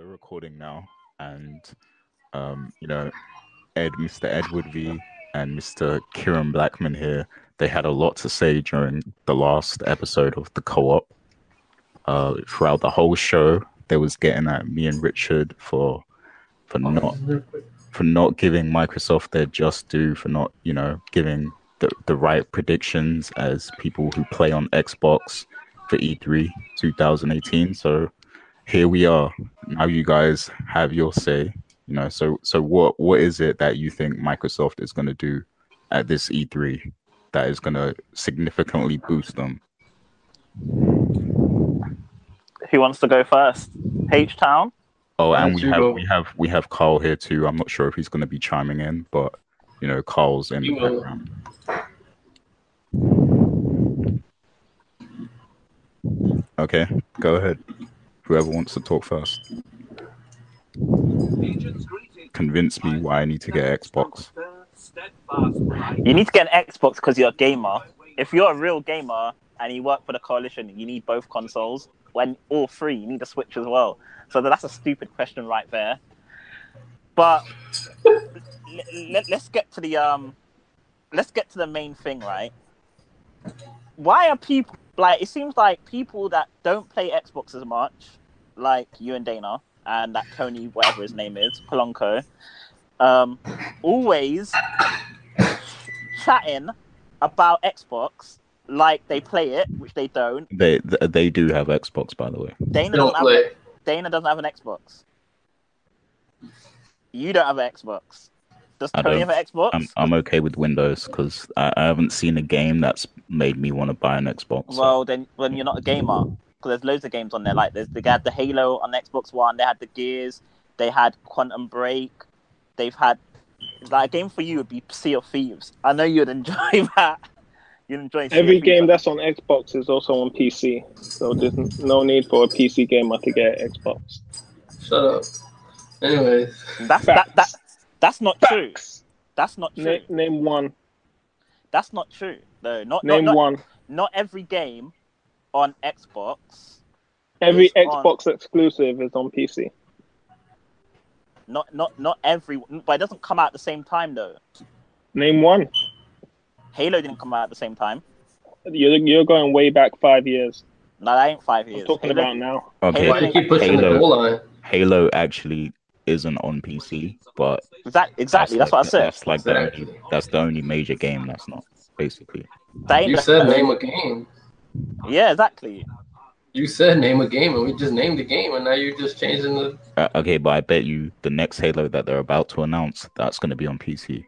we're recording now, and you know, Mr. Edward V, and Mr. Kieran Blackman here, they had a lot to say during the last episode of the co-op. Throughout the whole show, they was getting at me and Richard for not for not giving Microsoft their just due, for not, giving the right predictions as people who play on Xbox for E3 2018. So here we are. Now you guys have your say. So what is it that you think Microsoft is going to do at this E3 that is going to significantly boost them? Who wants to go first? H-Town? Oh, and we have Carl here too. I'm not sure if he's going to be chiming in, but Carl's in the background. Okay, go ahead. Whoever wants to talk first. Convince me why I need to get Xbox. You need to get an Xbox because you're a gamer. If you're a real gamer and you work for the Coalition, you need both consoles. When all three, you need a Switch as well. So that's a stupid question right there. But let's get to the main thing, right? Why are people it seems like people that don't play Xbox as much, like you and Dana and that Tony, whatever his name is, Polanco, always chatting about Xbox like they play it, which they don't. They do have Xbox, by the way. Dana doesn't have an Xbox. You don't have an Xbox. Does Tony have an Xbox? I'm okay with Windows because I haven't seen a game that's made me want to buy an Xbox. Well, then you're not a gamer, because there's loads of games on there. Like they had the Halo on Xbox One, they had the Gears, they had Quantum Break, they've had a game for you would be Sea of Thieves. I know you'd enjoy that. You'd enjoy every game that's on Xbox is also on PC, so there's no need for a PC gamer to get an Xbox. Shut up. Anyways, that's not true. That's not true. Name one. That's not true. No, name one. Not every game on Xbox. Every Xbox exclusive is on PC. Not every, but it doesn't come out at the same time though. Name one. Halo didn't come out at the same time. You're going way back 5 years. No, that ain't 5 years. I'm talking about now. Okay. Why do you keep pushing the goal line? Halo actually isn't on PC, but exactly. That's what I said. That's the only major game that's not, basically. You said name a game. Yeah, exactly. You said name a game, and we just named the game, and now you're just changing the. Okay, but I bet you the next Halo that they're about to announce, that's going to be on PC.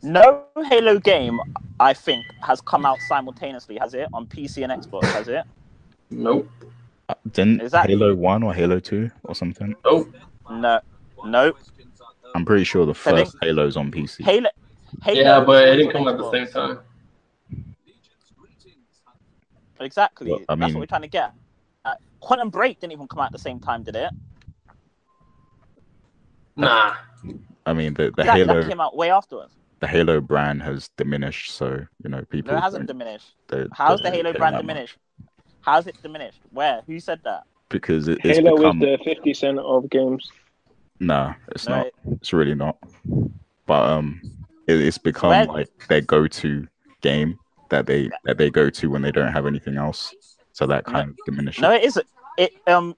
No Halo game, I think, has come out simultaneously. Has it on PC and Xbox? Has it? Nope. Didn't Halo 1 or Halo 2 or something? Nope. No. I'm pretty sure the first Halo's on PC. Halo. Yeah, but it didn't come out at the same time. Exactly. Well, that's what we're trying to get. Quantum Break didn't even come out at the same time, did it? Nah. I mean, the Halo that came out way afterwards. The Halo brand has diminished, so people. No, it hasn't diminished. How's the Halo brand diminished? How's it diminished? Where? Who said that? Because Halo is the 50 Cent of games. Nah, it's not. It's really not. But it's become like their go-to game that they go to when they don't have anything else. So that kind of diminishes. No, it isn't. It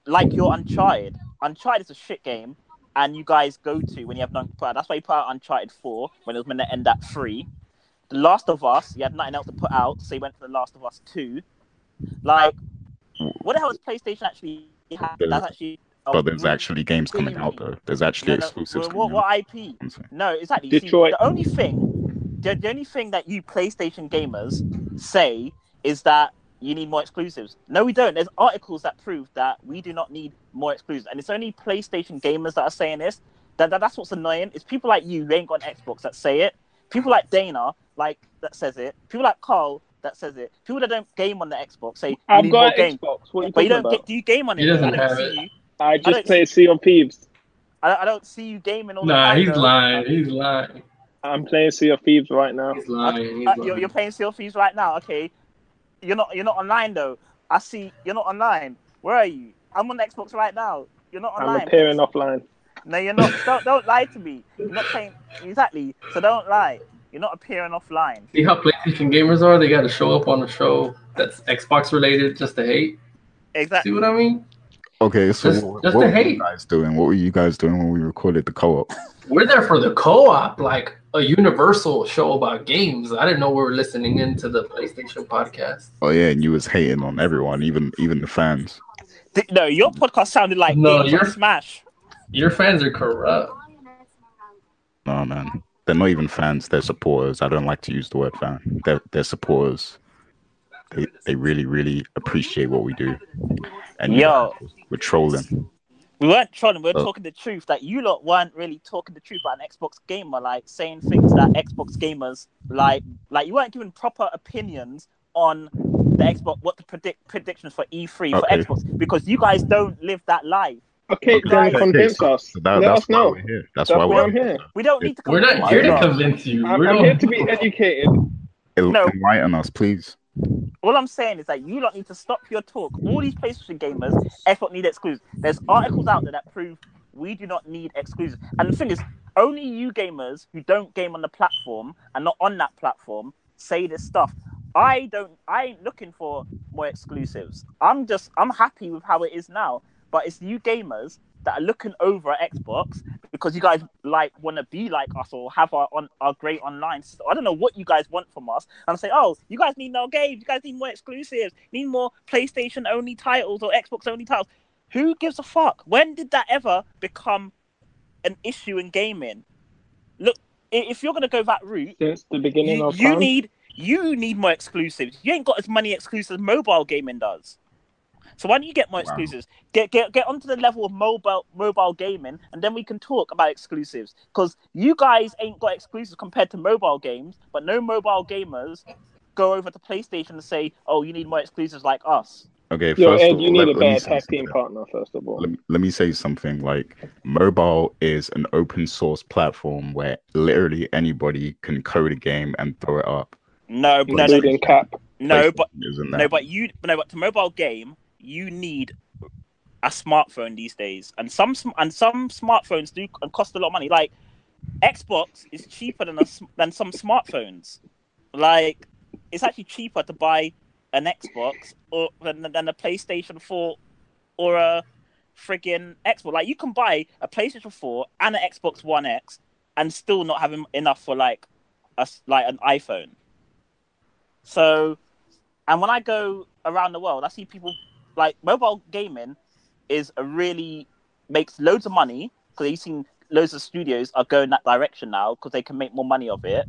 like your Uncharted. Uncharted is a shit game, and you guys go to when you have nothing to put out. That's why you put out Uncharted 4 when it was meant to end at 3. The Last of Us, you had nothing else to put out, so you went to The Last of Us 2. Like, what the hell is PlayStation actually? That's actually. But there's actually games coming out though. There's actually exclusives. What IP? No, exactly. Detroit. See, the only thing that you PlayStation gamers say is that you need more exclusives. No, we don't. There's articles that prove that we do not need more exclusives, and it's only PlayStation gamers that are saying this. That's what's annoying. It's people like you who ain't got an Xbox that say it. People like Dana, that says it. People like Carl that says it. People that don't game on the Xbox say I've got an Xbox. What are you talking about? Do you game on it? He doesn't have it. I just play Sea of Thieves. I don't see you gaming all the time. He's lying. He's lying. I'm playing Sea of Thieves right now. He's lying. You're playing Sea of Thieves right now. Okay, you're not online though. I see you're not online. Where are you? I'm on Xbox right now. You're not I'm online. appearing offline. No, you're not. Don't lie to me. You're not playing exactly. So don't lie. You're not appearing offline. See how PlayStation gamers are? They got to show up on a show that's Xbox related just to hate. Exactly. See what I mean? Okay, so Just what to were you hate. guys doing? What were you guys doing when we recorded the co-op? We're there for the co-op, like a universal show about games. I didn't know we were listening into the PlayStation podcast. Oh yeah, and you was hating on everyone, even the fans. No, your podcast sounded like No, games on Smash. Your fans are corrupt. No man, they're not even fans. They're supporters. I don't like to use the word fan. They're supporters. They really appreciate what we do. And Yo, we're trolling. we weren't trolling. We were talking the truth. That you lot weren't really talking the truth about an Xbox gamer, like saying things that Xbox gamers like you weren't giving proper opinions on the Xbox. What the predictions for E3 for Xbox, because you guys don't live that life. Okay, then convince us. Let us know. We're here. That's why we're I'm here. We don't need to. We're not here to convince you. I'm here to be educated. Enlighten us, please. All I'm saying is that you lot need to stop your talk. All these PlayStation gamers, Xbox need exclusives. There's articles out there that prove we do not need exclusives. And the thing is, only you gamers who don't game on the platform and not on that platform say this stuff. I ain't looking for more exclusives. I'm happy with how it is now. But it's you gamers that are looking over at Xbox because you guys want to be like us or have our great online system. I don't know what you guys want from us. I'm saying, oh, you guys need no games. You guys need more exclusives. Need more PlayStation only titles or Xbox only titles. Who gives a fuck? When did that ever become an issue in gaming? Look, if you're gonna go that route, since the beginning of you time, need more exclusives. You ain't got as many exclusives as mobile gaming does. So why don't you get more exclusives? Get onto the level of mobile gaming, and then we can talk about exclusives. Because you guys ain't got exclusives compared to mobile games, but no mobile gamers go over to PlayStation and say, "Oh, you need more exclusives like us." Okay, yo, first Ed, of all, you need a let me better say tag team something. partner. First of all, Let me say something. Like, mobile is an open source platform where literally anybody can code a game and throw it up. No, including Cap. but to mobile game, you need a smartphone these days, and some smartphones do cost a lot of money. Like Xbox is cheaper than some smartphones. Like it's actually cheaper to buy an Xbox than a PlayStation 4 or a friggin' Xbox. Like you can buy a PlayStation 4 and an Xbox One X and still not have enough for like an iPhone. So, and when I go around the world, I see people like mobile gaming makes loads of money because you've seen loads of studios are going that direction now because they can make more money of it,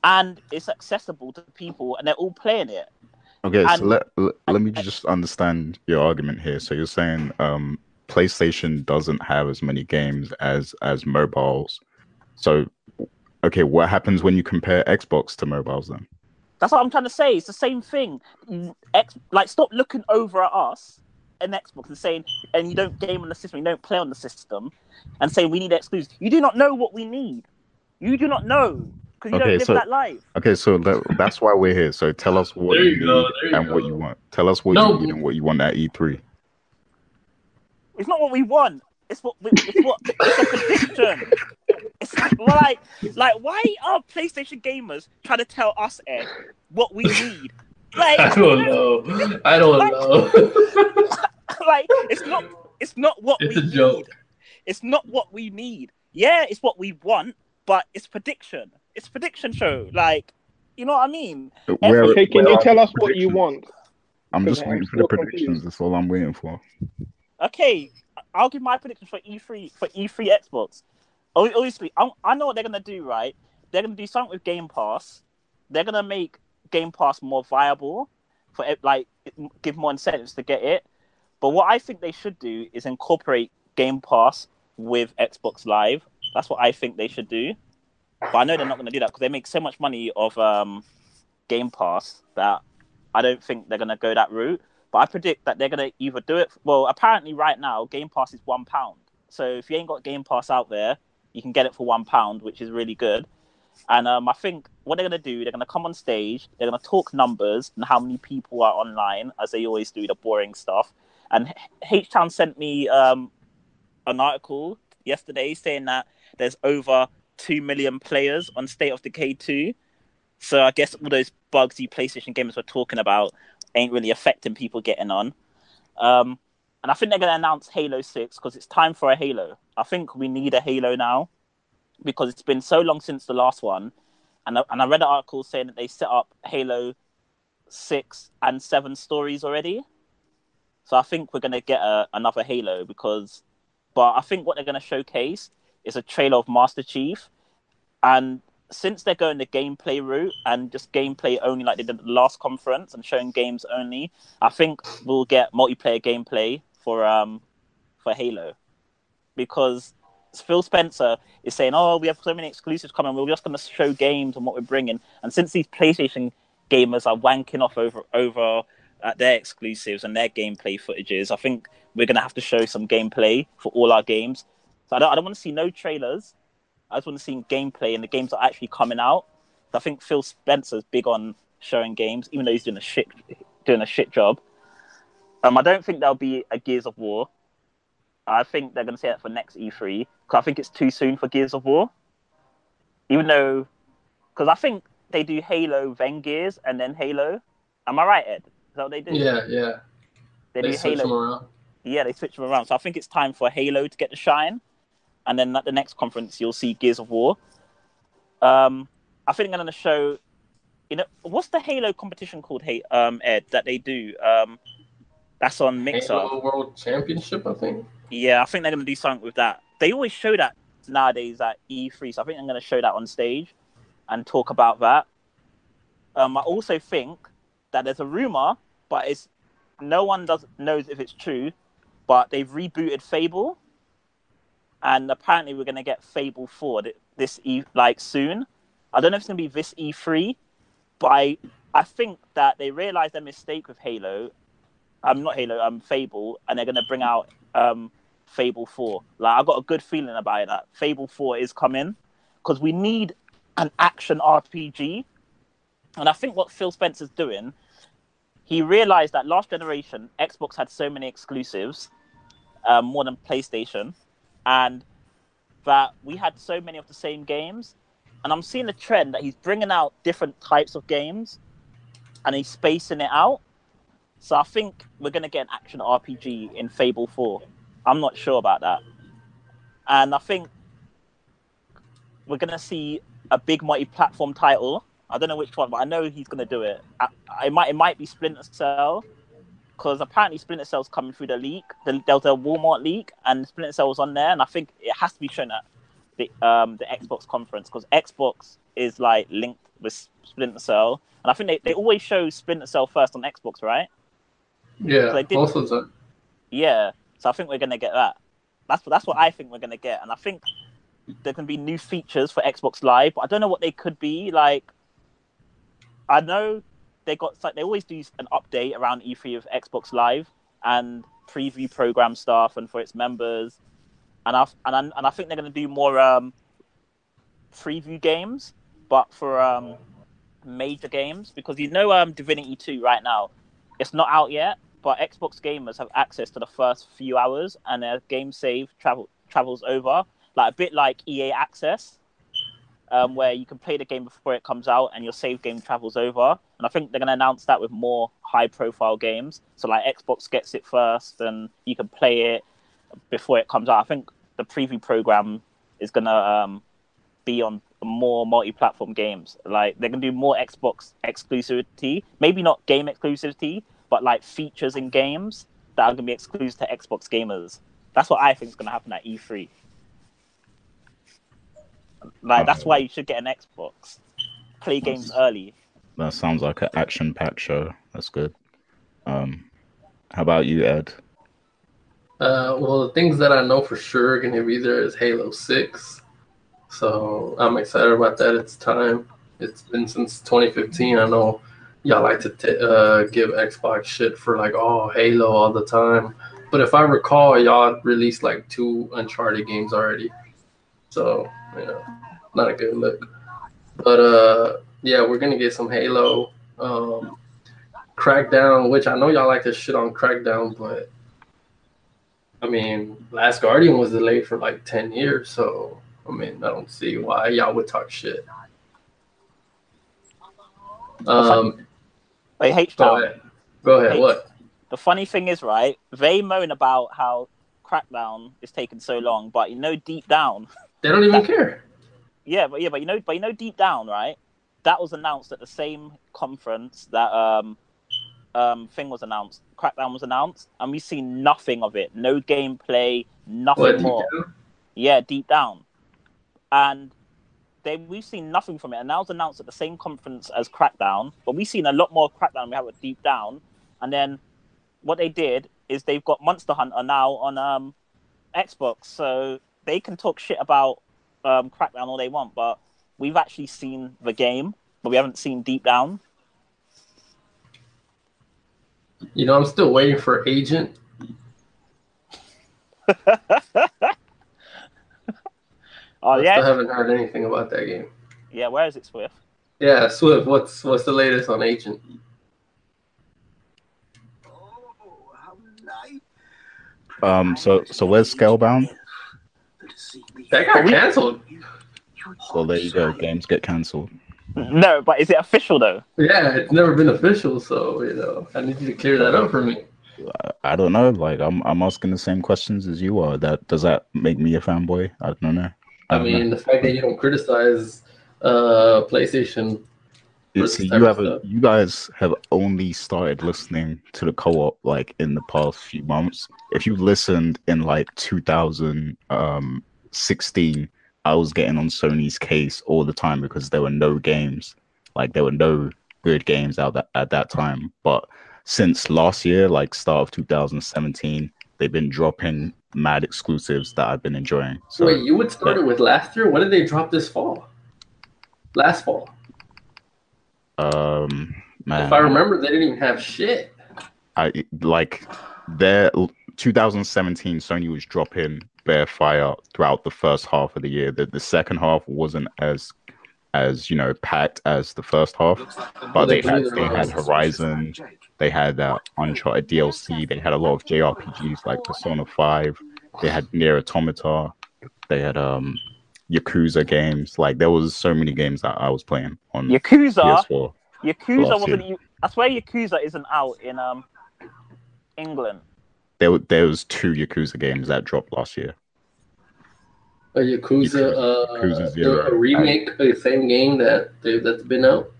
and it's accessible to people and they're all playing it. Okay, so let me just understand your argument here. So you're saying PlayStation doesn't have as many games as mobiles. So, okay, what happens when you compare Xbox to mobiles then? That's what I'm trying to say. It's the same thing. Stop looking over at us an Xbox and saying, and you don't game on the system, you don't play on the system, and saying we need exclusives. You do not know what we need. You do not know because you don't live that life. Okay, so that's why we're here. So tell us what you need and what you want. Tell us what you need and what you want at E3. It's not what we want. It's a prediction. It's like why are PlayStation gamers trying to tell us, Ed, what we need? Like I don't know. Like it's not what we need. Joke. It's not what we need. Yeah, it's what we want, but it's prediction. It's a prediction show. Like, you know what I mean? Okay, can you tell us what you want? I'm just waiting for the predictions. That's all I'm waiting for. Okay, I'll give my predictions for E3 Xbox. Obviously, I know what they're gonna do. Right? They're gonna do something with Game Pass. They're gonna make Game Pass more viable for give more incentives to get it. But what I think they should do is incorporate Game Pass with Xbox Live. That's what I think they should do. But I know they're not going to do that because they make so much money of Game Pass that I don't think they're going to go that route. But I predict that they're going to either do it. Well, apparently right now, Game Pass is £1. So if you ain't got Game Pass out there, you can get it for £1, which is really good. And I think what they're going to do, they're going to come on stage, they're going to talk numbers and how many people are online, as they always do, the boring stuff. And H-Town sent me an article yesterday saying that there's over 2 million players on State of Decay 2. So I guess all those bugs you PlayStation gamers were talking about ain't really affecting people getting on. And I think they're going to announce Halo 6 because it's time for a Halo. I think we need a Halo now because it's been so long since the last one. And I read an article saying that they set up Halo 6 and 7 stories already. So I think we're going to get another Halo but I think what they're going to showcase is a trailer of Master Chief. And since they're going the gameplay route and just gameplay only like they did the last conference and showing games only, I think we'll get multiplayer gameplay for Halo. Because Phil Spencer is saying, oh, we have so many exclusives coming, we're just going to show games and what we're bringing. And since these PlayStation gamers are wanking off over their exclusives and their gameplay footages, I think we're going to have to show some gameplay for all our games. So I don't want to see no trailers. I just want to see gameplay and the games are actually coming out. So I think Phil Spencer's big on showing games, even though he's doing a shit job. I don't think there'll be a Gears of War. I think they're going to say that for next E3 because I think it's too soon for Gears of War. Even though, because I think they do Halo, then Gears, and then Halo. Am I right, Ed? Is that what they do? Yeah. They do switch Halo. them around. Yeah, they switch them around. So I think it's time for Halo to get the shine. And then at the next conference, you'll see Gears of War. I think they're going to show, what's the Halo competition called, Ed, that they do? That's on Mixer. Halo World Championship, I think. Yeah, I think they're going to do something with that. They always show that nowadays at E3, so I think I'm going to show that on stage and talk about that. I also think that there's a rumor, but no one knows if it's true, but they've rebooted Fable. And apparently we're going to get Fable 4 soon. I don't know if it's going to be this E3, but I think that they realized their mistake with Halo. Fable, and they're going to bring out Fable 4. Like, I've got a good feeling about it that Fable 4 is coming because we need an action RPG. And I think what Phil Spencer's doing, he realized that last generation, Xbox had so many exclusives, more than PlayStation, and that we had so many of the same games. And I'm seeing a trend that he's bringing out different types of games and he's spacing it out. So I think we're going to get an action RPG in Fable 4. I'm not sure about that. And I think we're going to see a big multi-platform title. I don't know which one, but I know he's going to do it. It might be Splinter Cell, because apparently Splinter Cell's coming through the leak. There was a Walmart leak, and Splinter Cell was on there, and I think it has to be shown at the Xbox conference, because Xbox is like linked with Splinter Cell. And I think they always show Splinter Cell first on Xbox, right? Yeah, so most of the time. Yeah, so I think we're gonna get that. That's what I think we're gonna get, and I think there can be new features for Xbox Live, but I don't know what they could be. Like, I know they always do an update around E3 of Xbox Live and preview program stuff and for its members, and I think they're gonna do more preview games, but for major games, because Divinity 2 right now, it's not out yet, but Xbox gamers have access to the first few hours, and their game save travels over, like a bit like EA Access, where you can play the game before it comes out, and your save game travels over. And I think they're going to announce that with more high-profile games. So like Xbox gets it first, and you can play it before it comes out. I think the preview program is going to be on more multi-platform games. Like, they're going to do more Xbox exclusivity, maybe not game exclusivity, but like features in games that are going to be exclusive to Xbox gamers. That's what I think is going to happen at E3. Like, that's why you should get an Xbox. Play games early. That sounds like an action-packed show. That's good. How about you, Ed? Well, the things that I know for sure are going to be there is Halo 6. So I'm excited about that. It's time. It's been since 2015. I know y'all like to give Xbox shit for like, oh, Halo all the time. But if I recall, y'all released like 2 Uncharted games already. So, not a good look. But yeah, we're going to get some Halo. Crackdown, which I know y'all like to shit on Crackdown, but I mean, Last Guardian was delayed for like 10 years, so I mean, I don't see why y'all would talk shit. Wait, Go H-Town. ahead. Go ahead. What? The funny thing is, right? They moan about how Crackdown is taking so long, but deep down, They don't even care. but deep down, right? That was announced at the same conference that thing was announced. Crackdown was announced, and we've seen nothing of it. No gameplay, nothing more. Yeah, deep down, and we've seen nothing from it. And now it's announced at the same conference as Crackdown, but we've seen a lot more Crackdown than we have with Deep Down. And then what they did is they've got Monster Hunter now on Xbox, so they can talk shit about Crackdown all they want, but we've actually seen the game, but we haven't seen Deep Down. I'm still waiting for Agent. I still haven't heard anything about that game. Yeah, where is it, Swift? Yeah, Swift. What's the latest on Agent? So where's Scalebound? That got canceled. Well, there you go. Games get canceled. No, but is it official though? Yeah, it's never been official, so I need you to clear that up for me. I don't know. Like I'm asking the same questions as you are. Does that make me a fanboy? I don't know. I mean, the fact that you don't criticize PlayStation. You guys have only started listening to the co-op like in the past few months. If you listened in like 2016, I was getting on Sony's case all the time because there were no games. Like there were no good games out at that time. But since last year, like start of 2017, they've been dropping mad exclusives that I've been enjoying. So, wait, you would start it with last year? What did they drop this fall? Last fall. Man, if I remember, they didn't even have shit. Their 2017 Sony was dropping bare fire throughout the first half of the year. The second half wasn't as packed as the first half, but they had Horizon, they had Uncharted DLC, they had a lot of JRPGs like Persona 5, they had Nier Automata, they had Yakuza games. Like there was so many games that I was playing on PS4. Yakuza wasn't. I swear Yakuza isn't out in England. There was 2 Yakuza games that dropped last year. A Yakuza Zero, a remake of the same game that's been out.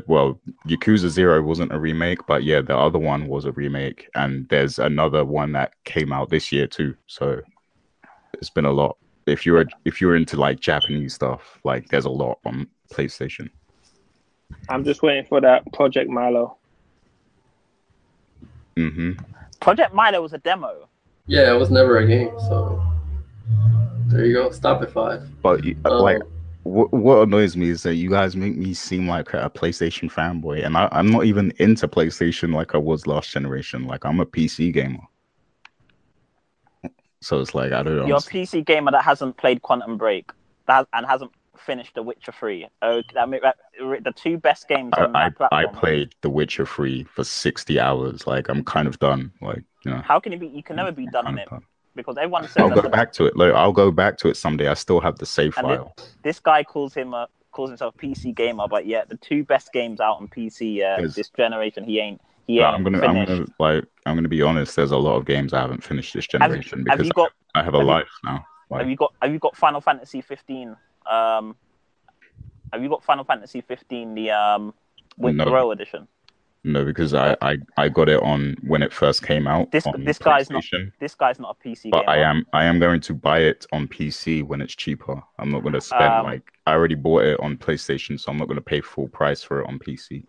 Well, Yakuza 0 wasn't a remake, but yeah, the other one was a remake, and there's another one that came out this year too. So it's been a lot. If you're into like Japanese stuff, like there's a lot on PlayStation. I'm just waiting for that Project Milo. Project Milo was a demo. Yeah, it was never a game, so there you go. Stop at 5. But what annoys me is that you guys make me seem like a PlayStation fanboy, and I'm not even into PlayStation like I was last generation. Like I'm a PC gamer. So it's like I don't know. You're a PC gamer that hasn't played Quantum Break and hasn't finished The Witcher 3. The 2 best games on that platform. I played The Witcher 3 for 60 hours. Like I'm kind of done. Like how can you can never be done on it? Because everyone says I'll go back to it. Look, I'll go back to it someday. I still have the save file. This guy calls himself a PC gamer, but yet the 2 best games out on PC this generation he ain't. I'm gonna be honest. There's a lot of games I haven't finished this generation because I have a life now. Have you got Final Fantasy 15? Have you got Final Fantasy 15 the Royal Edition? No, because I got it on when it first came out. This guy's not a PC but gamer. I am going to buy it on PC when it's cheaper. I'm not going to spend I already bought it on PlayStation, so I'm not going to pay full price for it on PC.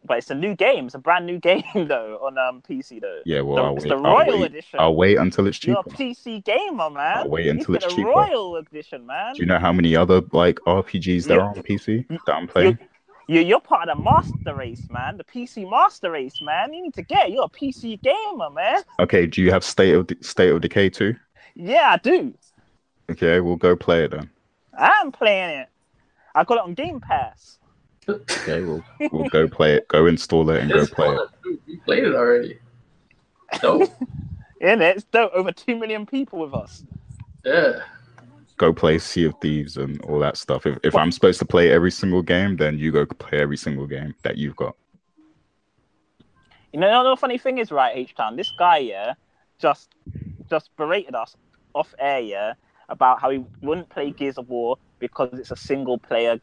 But it's a new game. It's a brand new game though on PC though. Yeah, well, the Royal Edition. I'll wait until it's cheaper. You're a PC gamer, man. I'll wait until it's cheaper. Royal Edition, man. Do you know how many other RPGs there are on PC that I'm playing? You're part of the master race, man. The PC master race, man. You need to get. You're a PC gamer, man. Okay. Do you have State of Decay too? Yeah, I do. Okay, we'll go play it then. I'm playing it. I got it on Game Pass. Okay, we'll go play it. Go install it and go play it. You played it already. No. In it, it's dope. Over 2 million people with us. Yeah. Go play Sea of Thieves and all that stuff. If I'm supposed to play every single game, then you go play every single game that you've got. You know, the funny thing is, right, H-Town, this guy, yeah, just berated us off air, yeah, about how he wouldn't play Gears of War because it's a single player,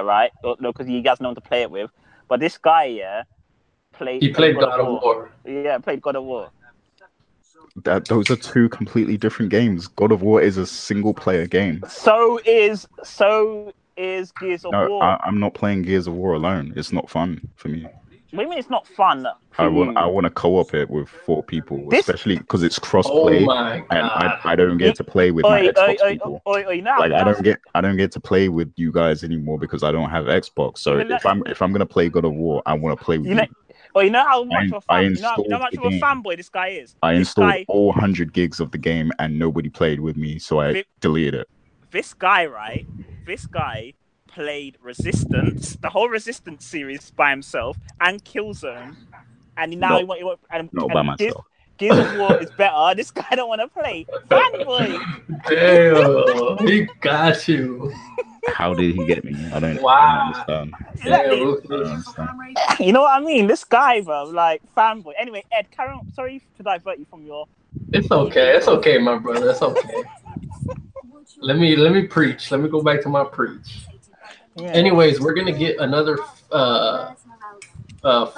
right? No, because he has no one to play it with. But this guy, yeah, He played God of War. Yeah, played God of War. Those are two completely different games. God of War is a single player game. So is Gears of No, War. I'm not playing Gears of War alone. It's not fun for me. What do you mean it's not fun? I want to co-op it with 4 people, especially because it's cross-play, Oh my God. and I don't get to play with my Xbox people. Like I don't get to play with you guys anymore because I don't have Xbox. So if I'm gonna play God of War, I want to play with you. You know how much of a fan, you know how much of a game. fanboy this guy is. I installed all 100 gigs of the game and nobody played with me, so I deleted it. This guy, right? This guy played Resistance, the whole Resistance series by himself, and Killzone, and now not by myself. Gears of War is better. This guy don't want to play. Fanboy. Damn, he got you. How did he get me? I don't understand. You know what I mean? This guy, bro, like fanboy. Anyway, Ed, Karen, sorry to divert you from your. It's okay. It's okay, my brother. It's okay. Let me preach. Let me go back to my preach. Yeah. Anyways, we're gonna get another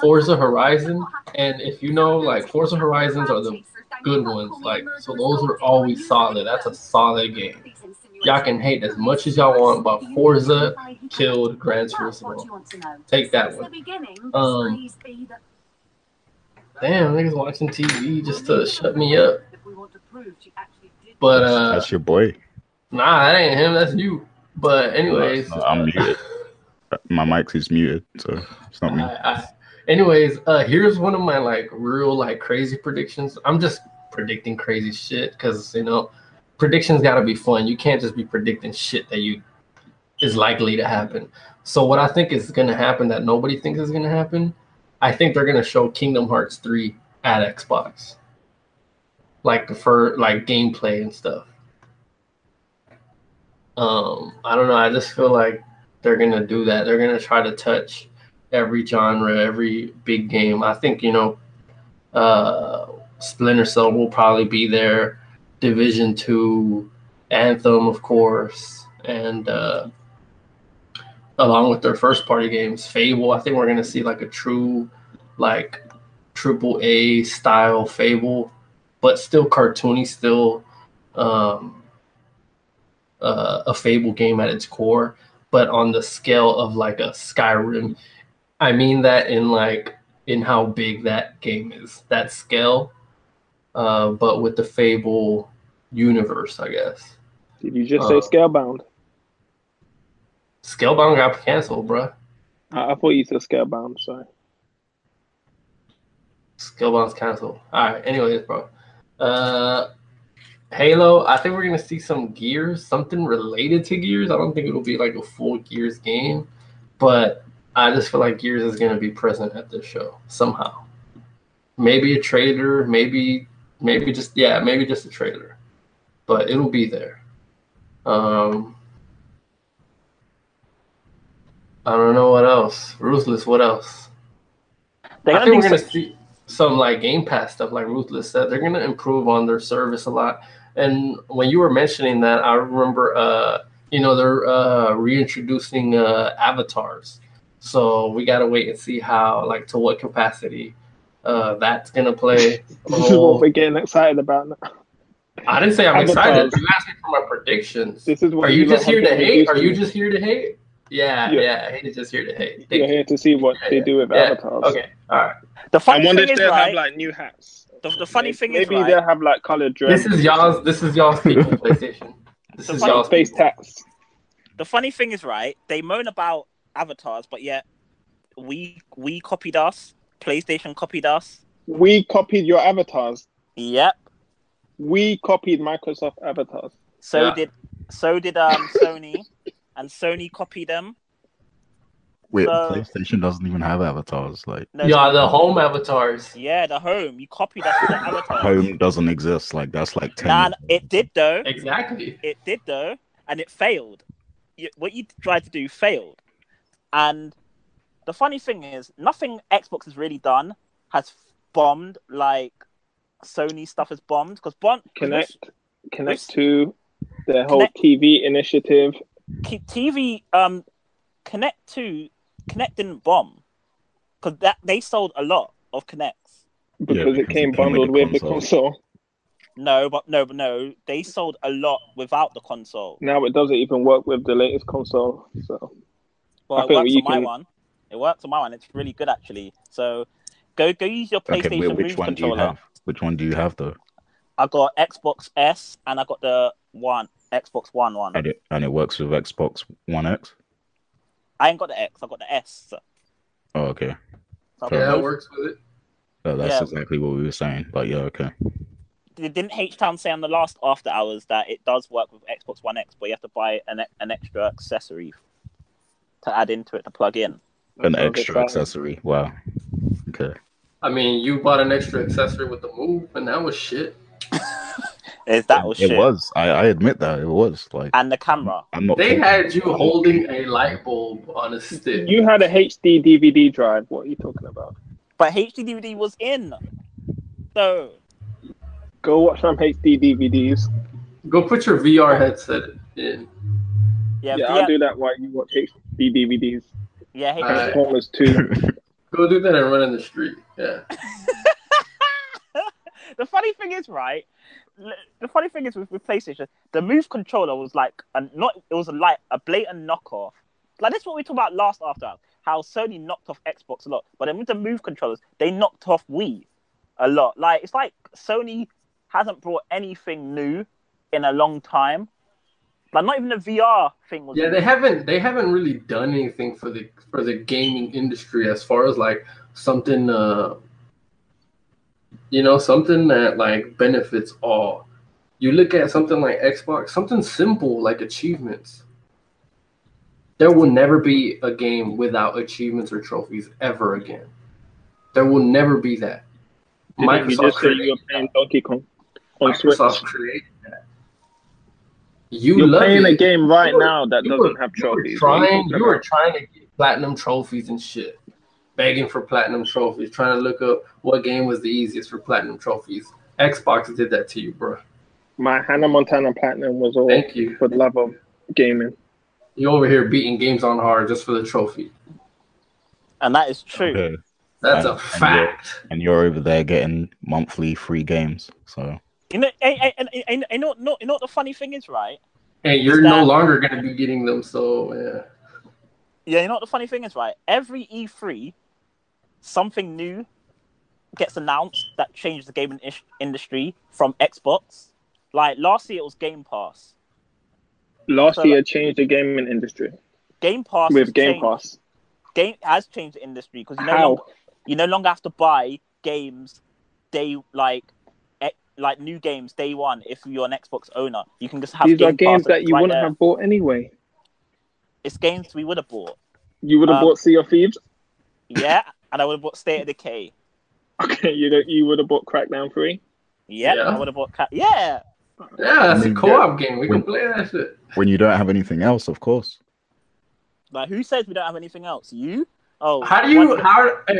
Forza Horizon, and if you know, like Forza Horizons are the good ones. Like, so those are always solid. That's a solid game. Y'all can hate as much as y'all want, but Forza killed Gran Turismo. Take that one. Damn, niggas watching TV just to shut me up. But that's your boy. Nah, that ain't him. That's you. But anyways, no, I'm muted. My mic is muted, so it's not me. Anyways, here's one of my like real like crazy predictions. I'm just predicting crazy shit because predictions got to be fun. You can't just be predicting shit that is likely to happen. So what I think is going to happen that nobody thinks is going to happen, I think they're going to show Kingdom Hearts 3 at Xbox, like for like gameplay and stuff. I don't know. I just feel like they're going to do that. They're going to try to touch every genre, every big game. I think, Splinter Cell will probably be there. Division 2, Anthem, of course, and along with their first party games, Fable. I think we're gonna see like a true, like AAA style Fable, but still cartoony, still a Fable game at its core, but on the scale of like a Skyrim. I mean that in how big that game is, that scale. But with the Fable universe, I guess. Did you just say Scalebound? Scalebound got canceled, bro. I thought you said Scalebound, sorry. Scalebound's canceled. All right, anyways, bro. Halo, I think we're going to see some Gears, something related to Gears. I don't think it'll be like a full Gears game, but I just feel like Gears is going to be present at this show somehow. Maybe a trailer, maybe just a trailer, but it'll be there. I don't know what else. Ruthless, what else? I think we're gonna see some like Game Pass stuff, like Ruthless said. They're gonna improve on their service a lot. And when you were mentioning that, I remember, they're reintroducing avatars. So we gotta wait and see how, like, to what capacity that's gonna play. This is what we're getting excited about now. I didn't say I'm excited. You asked me for my predictions. This is what Are you just here to hate? Are you just here to hate? Yeah. I hate it. Just here to hate. You're here to see what they do with avatars. Okay, all right. I wonder if they'll have like new hats. The funny thing is, maybe they'll have like colored dress. This is y'all's people, PlayStation. This is y'all's face tats. The funny thing is, right? They moan about avatars, but yet we copied us. PlayStation copied us. We copied your avatars. Yep. We copied Microsoft avatars. So did Sony, and Sony copied them. Wait, So PlayStation doesn't even have avatars. Like, no, Yeah, the home avatars. yeah, the home. You copy that to the avatars. home doesn't exist. Like, that's like 10 Nah, years old. it did though. Exactly. It did though, and it failed. What you tried to do failed. And the funny thing is, nothing Xbox has really done has bombed like Sony stuff has bombed because Connect with- to the whole Connect- TV initiative. TV Connect didn't bomb because that they sold a lot of Connects. Because it came bundled with the console. No, they sold a lot without the console. Now it doesn't even work with the latest console. So Well, I it think works you on my can- one. It works on my one. It's really good actually. So go use your Okay, PlayStation which Move one do you controller. have? Which one do you have though? I got Xbox S and I got the Xbox One one. And it works with Xbox One X. I ain't got the X. I got the S. Oh, okay. So I got Yeah, it both. works with it. Oh, that's Yeah. exactly what we were saying. But yeah, okay. Didn't H-Town say on the last After Hours that it does work with Xbox One X, but you have to buy an extra accessory to add into it to plug in? An Sounds extra exciting. accessory. Wow. Okay. I mean, you bought an extra accessory with the Move, and that was shit. That was shit. It was. I admit that it was like. And the camera. I'm not. They had you holding a light bulb on a stick. You had a HD DVD drive. What are you talking about? But HD DVD was in. So Go watch some HD DVDs. Go put your VR headset in. yeah, I'll do that while you watch HD DVDs. yeah, Alright. Transformers 2. Go do that and run in the street. Yeah. The funny thing is, right? The funny thing is with PlayStation, the Move controller was like a blatant knockoff. Like that's what we talked about last After Hours, how Sony knocked off Xbox a lot, but then with the Move controllers, they knocked off Wii a lot. Like it's like Sony hasn't brought anything new in a long time. Like not even the VR thing was. Yeah, new. they haven't really done anything for the gaming industry as far as like something something that like benefits all. You look at something like Xbox, something simple like achievements. There will never be a game without achievements or trophies ever again. There will never be that. You just said you were playing Donkey Kong on Microsoft Switch. created that. You're love playing it. a game right You were- now that you doesn't were- have you were trophies. What are trying talking to get platinum trophies and shit. Begging for platinum trophies, trying to look up what game was the easiest for platinum trophies. Xbox did that to you, bro. My Hannah Montana Platinum was all Thank you. for the love of gaming. You over here beating games on hard just for the trophy. And that is true. Okay. That's And- a fact. And you're over there getting monthly free games. So You know, you know what the funny thing is, right? And you're Is no that- longer going to be getting them, so yeah. Yeah, you know what the funny thing is, right? Every E3, something new gets announced that changes the gaming industry from Xbox. Like last year, it was Game Pass. Last year changed the gaming industry Game Pass with has Game changed- Pass. Game has changed the industry because How? you no longer have to buy games like new games day one if you're an Xbox owner. You can just have These are Game games Pass that you right wouldn't there. have bought anyway. It's games we would have bought. You would have bought Sea of Thieves. Yeah, and I would have bought State of Decay. Okay, you would have bought Crackdown 3. Yeah, Yeah. I would have bought Yeah. Yeah, that's I mean, a co-op game. We can play that shit. when you don't have anything else, of course. Like who says we don't have anything else? You? Oh, Hey,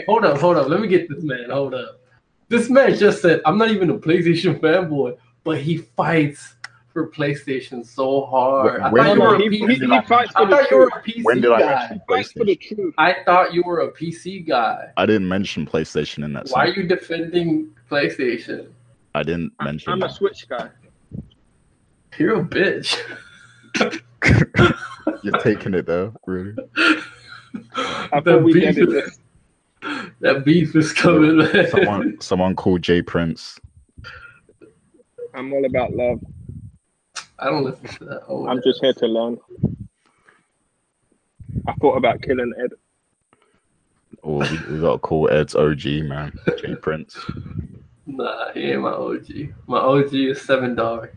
hold up. Let me get this man. Hold up. This man just said, I'm not even a PlayStation fanboy, but he fights for PlayStation so hard. I When- thought you were a he PC fights for I the thought you were truth. a PC When did I guy. mention Fights for the PlayStation? truth. I thought you were a PC guy. I didn't mention PlayStation in that Why are sentence. you defending PlayStation? I didn't mention I'm a that. Switch guy. You're a bitch. You're taking it there, really. I thought we ended this. That beef is coming, man. Someone called Jay Prince. I'm all about love. I don't listen to that. Oh, I'm just here to learn. I thought about killing Ed. Or we got to call Ed's OG, man. Jay Prince. Nah, he ain't my OG. My OG is $7.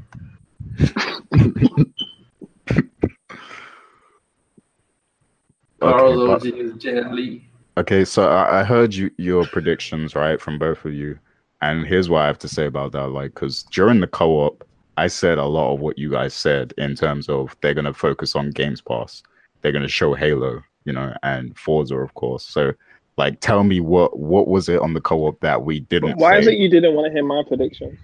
Carl's but- OG is Jan Lee. Okay, so I heard your predictions, right, from both of you. And here's what I have to say about that. Like, because during the co-op, I said a lot of what you guys said in terms of they're going to focus on Games Pass. They're going to show Halo, and Forza, of course. So, like, tell me what was it on the co-op that we didn't Why is say? it you didn't want to hear my predictions?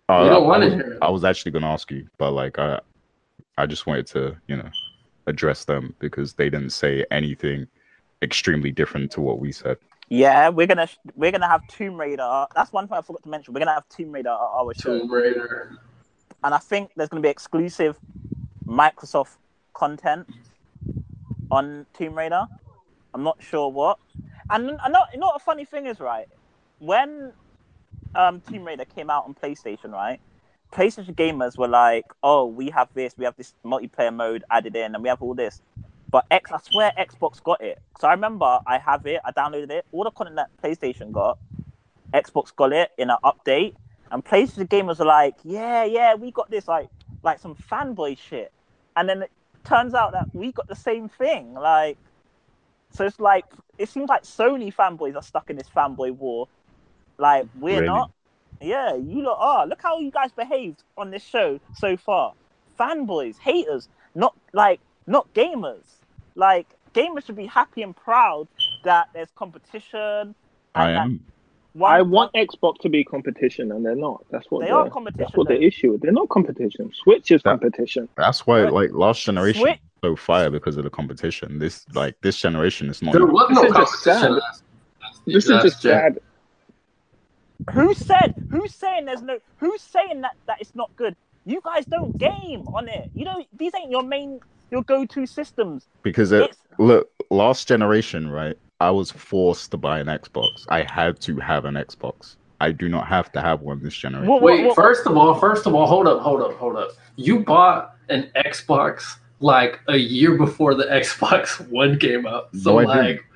We don't want to hear it. I was actually going to ask you, but, like, I just wanted to, address them because they didn't say anything extremely different to what we said. Yeah, we're gonna have Tomb Raider. That's one thing I forgot to mention. We're gonna have Tomb Raider at our show. Tomb Raider. And I think there's gonna be exclusive Microsoft content on Tomb Raider. I'm not sure what. And I know, what a funny thing is, right? When Tomb Raider came out on PlayStation, right? PlayStation gamers were like, "Oh, we have this multiplayer mode added in, and we have all this." But I swear Xbox got it. So I remember I have it, I downloaded it. All the content that PlayStation got, Xbox got it in an update. And PlayStation gamers are like, yeah, we got this, like some fanboy shit. And then it turns out that we got the same thing. Like, so it's like, it seems like Sony fanboys are stuck in this fanboy war. Like, we're Really? not. Yeah, you lot are. Look how you guys behaved on this show so far. Fanboys, haters, not gamers. Like, gamers should be happy and proud that there's competition. I am. I want Xbox to be competition, and they're not. That's what they are competition. That's what the issue. They're not competition. Switch is competition. That's why, like, last generation Switch. was so fire because of the competition. This generation is not. There was no This is just competition. This is just sad. Who's saying that it's not good? You guys don't game on it. These ain't your go-to systems. Because look, last generation, right? I was forced to buy an Xbox. I had to have an Xbox. I do not have to have one this generation. Wait, first of all, hold up. You bought an Xbox like a year before the Xbox One came out. So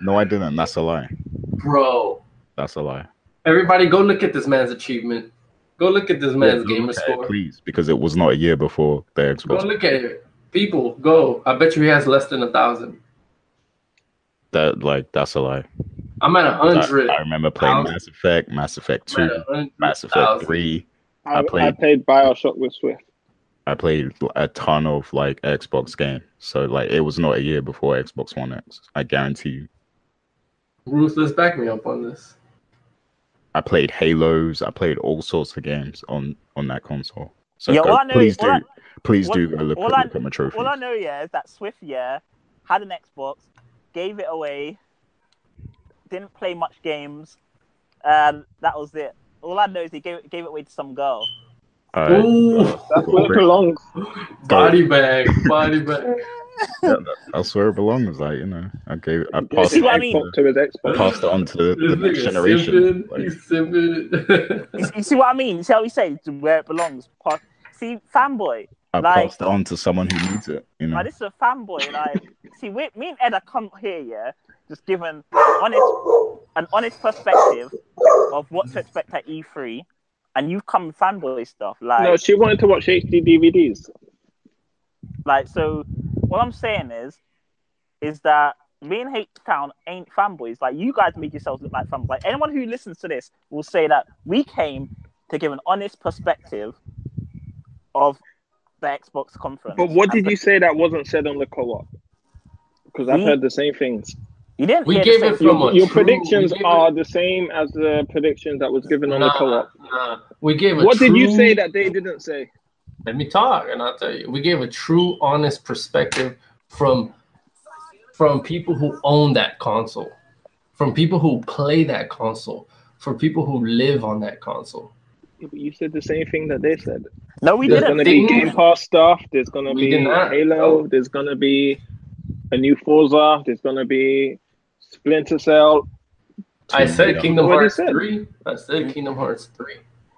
No, I didn't. That's a lie. Bro. That's a lie. Everybody go look at this man's achievement. Go look at this man's gamer score. Please, because it was not a year before the Xbox. Go look at it. People, go. I bet you he has less than 1,000. That's a lie. I'm at 100. I remember playing Mass Effect 2, Mass Effect 3. I played BioShock with Swift. I played a ton of Xbox games. So it was not a year before Xbox One X. I guarantee you. Ruthless, back me up on this. I played Halos. I played all sorts of games on that console. So please do go look at my trophies. All I know, is that Swift, had an Xbox, gave it away, didn't play much games, and that was it. All I know is he gave it away to some girl. Ooh, that's where it belongs. Body bag. Yeah, I swear it belongs. I passed to his Xbox. Passed it on to the next generation. He's simping. You see what I mean? You see how he says where it belongs? See, fanboy. I passed it on to someone who needs it. Like, this is a fanboy. See, me and Ed are come here, just given an honest perspective of what to expect at E3, and you've come with fanboy stuff. No, she wanted to watch HD DVDs. So what I'm saying is that me and H-Town ain't fanboys. Like, you guys make yourselves look like fanboys. Like, anyone who listens to this will say that we came to give an honest perspective of the Xbox conference. But what did you say that wasn't said on the co-op? Because I've heard the same things. You didn't. We gave it from your predictions are the same as the predictions that was given on the co-op. We gave. What did you say that they didn't say? Let me talk, and I'll tell you. We gave a true, honest perspective from people who own that console, from people who play that console, from people who live on that console. Yeah, but you said the same thing that they said. No, we didn't. didn't. There's going to be Game Pass stuff. There's going to be Halo. There's going to be a new Forza. There's going to be Splinter Cell. I said Kingdom Hearts 3. I said Kingdom Hearts 3.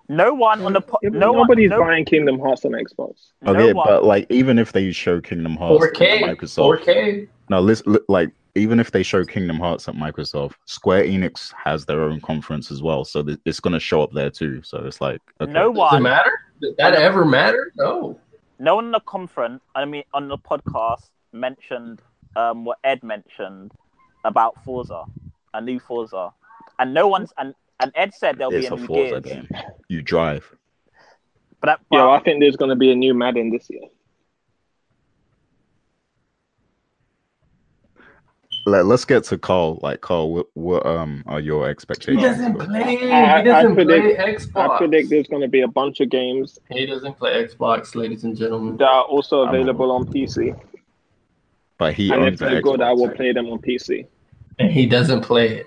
No one on the nobody's buying Kingdom Hearts on Xbox. Okay, but even if they show Kingdom Hearts 4K, at Microsoft, 4K. No, even if they show Kingdom Hearts at Microsoft, Square Enix has their own conference as well, so it's going to show up there too. So it's okay. No one. Does it matter? Did that ever matter? No. No one on the conference, on the podcast, mentioned what Ed mentioned about Forza, a new Forza, and no one's and Ed said there'll be It's a a new Forza Gears. game. You drive. But Yeah, I think there's going to be a new Madden this year. Let's get to Carl. Like Carl, what are your He expectations? doesn't play. He I doesn't predict- play Xbox. I predict there's going to be a bunch of games He doesn't play Xbox, ladies and gentlemen. that are also available on PC. But he And if owns the they're good, I Xbox. will play them on PC. And he doesn't play it.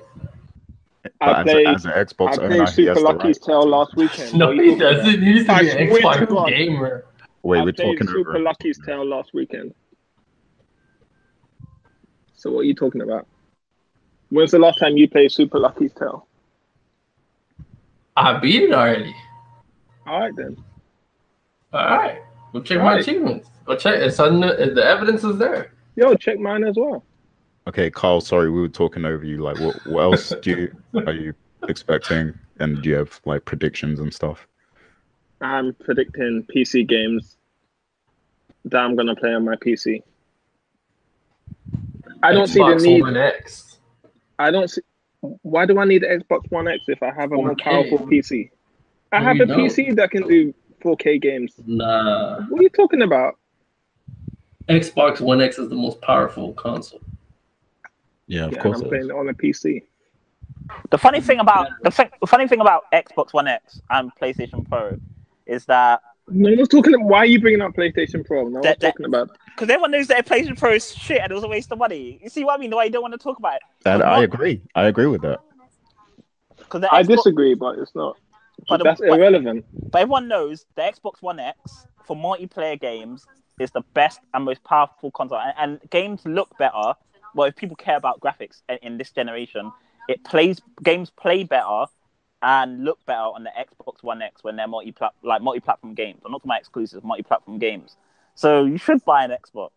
But as an Xbox I owner, played he Super has the Lucky's right. Tale last weekend. No, What are he you talking doesn't. about? He needs to be I an swear to Xbox God. gamer. Wait, I we're played talking Super over. Lucky's Tale last weekend. So what are you talking about? When's the last time you played Super Lucky's Tale? I beat it already. All right then. All right. Go check my achievements. Go check. It's on the evidence is there. Yo, check mine as well. Okay, Carl. Sorry, we were talking over you. Like, what else are you expecting? And do you have like predictions and stuff? I'm predicting PC games that I'm gonna play on my PC. I don't see the Xbox need. One X. I don't see. Why do I need the Xbox One X if I have a more 4K. powerful PC? I No, have you a don't. PC that can do 4K games. Nah. What are you talking about? Xbox One X is the most powerful console. Yeah, of Yeah, and course. I'm it playing is. it on a PC. the funny thing about Xbox One X and PlayStation Pro is that No one's talking. Why are you bringing up PlayStation Pro? No one's talking about. because everyone knows that PlayStation Pro is shit and it was a waste of money. You see what I mean? Why you don't want to talk about it? And I agree. I agree with that. I disagree, but it's not. That's irrelevant. But everyone knows the Xbox One X for multiplayer games is the best and most powerful console, and games look better. Well, if people care about graphics in this generation, games play better and look better on the Xbox One X when they're multi-platform games. I'm not talking about exclusive, multi-platform games. So you should buy an Xbox.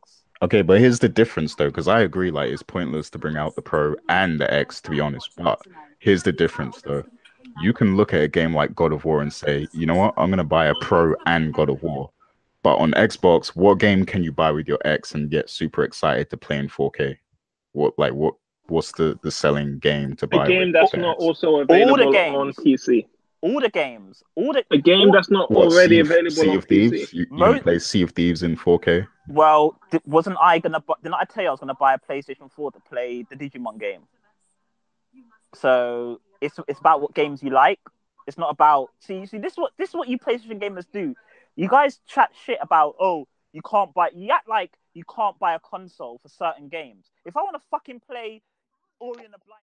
Okay, but here's the difference though, because I agree, like it's pointless to bring out the Pro and the X, to be honest. But here's the difference though. You can look at a game like God of War and say, you know what, I'm gonna buy a Pro and God of War. But on Xbox, what game can you buy with your X and get super excited to play in 4K? What's the selling game to buy? A game that's not X? also available on PC. All the games. A game that's not already available Sea on of Thieves? PC. You can play Sea of Thieves in 4K? Well, didn't I tell you I was gonna buy a PlayStation 4 to play the Digimon game? So it's about what games you like. It's not about see this is what you PlayStation gamers do. You guys chat shit about you act like you can't buy a console for certain games. If I want to fucking play Ori and the Blind